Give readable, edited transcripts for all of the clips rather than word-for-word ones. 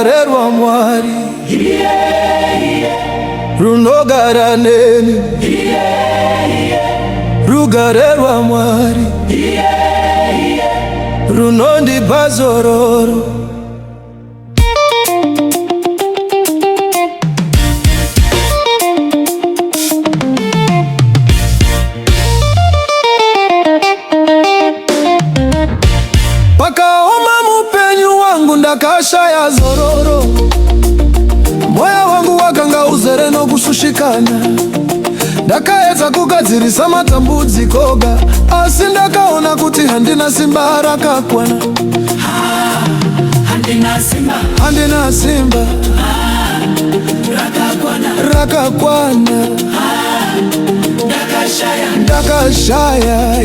rugare rwa Mwari runogara neni, rugare rwa Mwari runondipa zororo. Pakaoma mupenyu wangu ndakashaya zororo, moyo wangu wakanga uzere no kushushikana. Ndakaedza kugadzirisa matambudzikoga, asi ndakaona kuti handina simba rakakwana. Handina simba rakakwana. Ndakashaya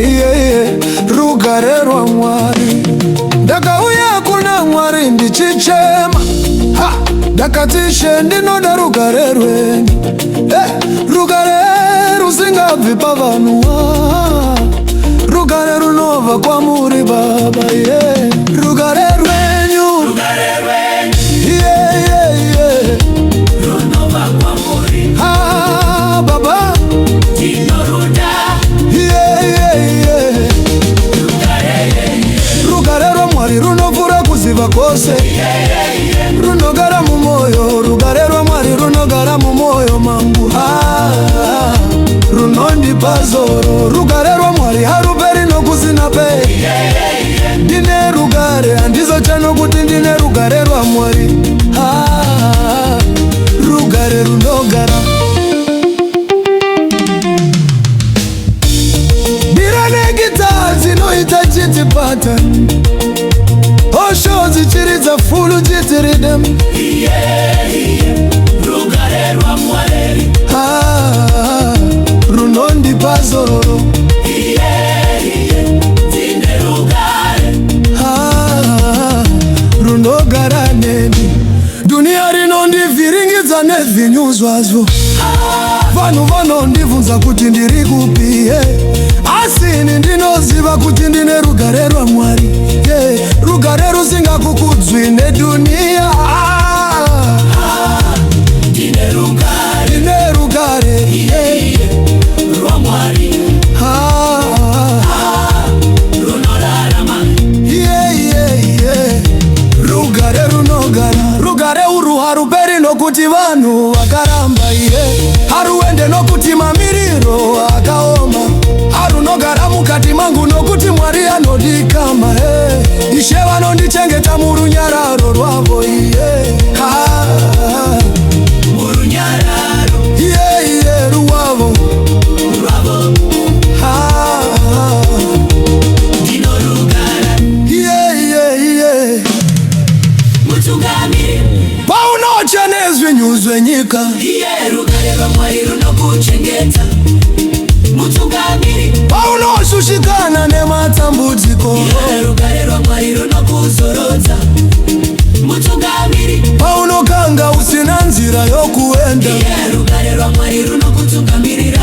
rugare rwa Mwari. Ndakauya kuna Mwari ndichichema, ndakatishe ndinoda rugare rwenyu, rugare rusingabvi pavanhu, rugare runobva kwamuri Baba, rugare rwenyu runobva kwamuri Baba, rugare rwa Mwari runovhura kuziva kwose, runogara mumoyo. Rugare rwa Mwari runogara mumoyo mangu, runondipa zoro. Rugare rwa Mwari haruperi nokusina peri. Ndine rugare, handizocha nokuti ndine rugare rwa Mwari. Rugare runogara. Ndiranegita dzinoita chitipata, osho dzichiridza fulu chitiridem. Rugare rwa Mwari runondipa zororo. Dzine rugare runogara neni. Dunia rinondivhiringidza nezvinyuzvazvo, vanhu vanondibvunza kuti ndiri kupi, asi ini ndinoziva kuti ndine rugare rwa Mwari, rugare rusingakukudzwi nedunia. Ndine rugare rwa Mwari runorarama, rugare runogara. Rugare urwu haruperi nokuti vanhu vakaramba, haruende nokuti mamiriro akaoma, harunogara mukati mangu nokuti Mwari anodikama. Ishe vanondichengeta murunyararo rwavo, murunyararo rwavo. Paunocha nezvinhu zvenyika, rugare rwa Mwari runokuchengeta. Paunoshushikana nematambudziko, rugare rwa Mwari runokuzorodza. Paunokanga usina nzira yokuenda, rugare rwa Mwari runokutungamirira.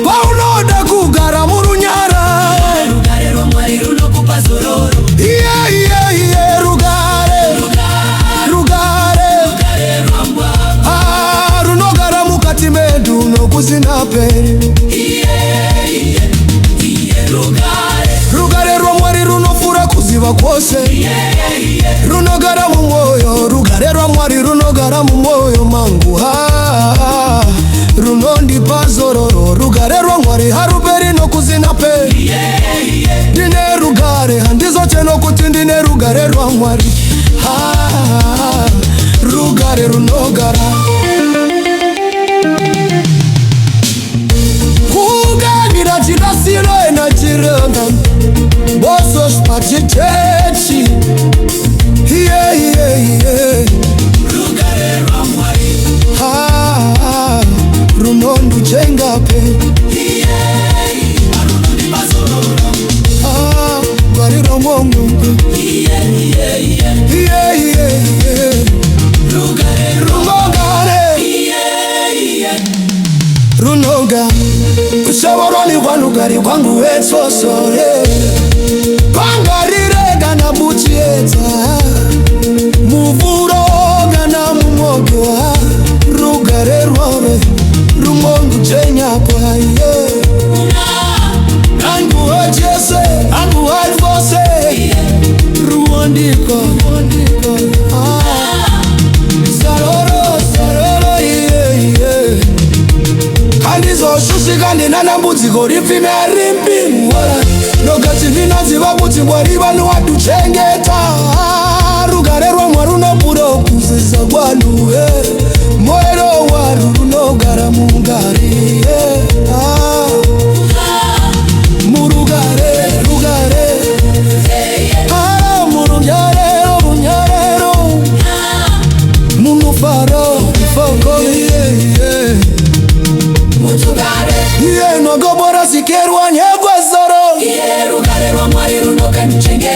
Paunoda kugara murunyara, rugare rwa Mwari runokupa zororo. Rugare runogara mukati medu nokusina peri. Rugare rwa Mwari runofura kuziva kwose, runogara mumoyo. Rugare rwa Mwari runogara mumoyo mangu, runondipa zororo. Rugare rwa Mwari haruperi nokusina peri. Ndine rugare, handizoche nokuti ndine rugare rwa Mwari. Rugare runogara. Kuganira chirasiro ena chiranga, bosos pachitechi. Rugare rwa Mwari runonduchenga pe. Runondipa zororo. Mwari rwa Mungu. Runoga ushawaroni rwanugari rwangu wetsoso, pangarirega nabuchiedza. rimbi mwara nogati ndinaziva kuti Mwari vanowaduchengeta. Rugare rwaMwari runopfuura kuzisa kwanhu, moyo waMwari runogara mungari. Murugare, rugare, murunyarero, runyarero, munufaro, ifoko, nogobora sikerwa nyegwezoro. Rugare rwaMwari runogara muchengeta.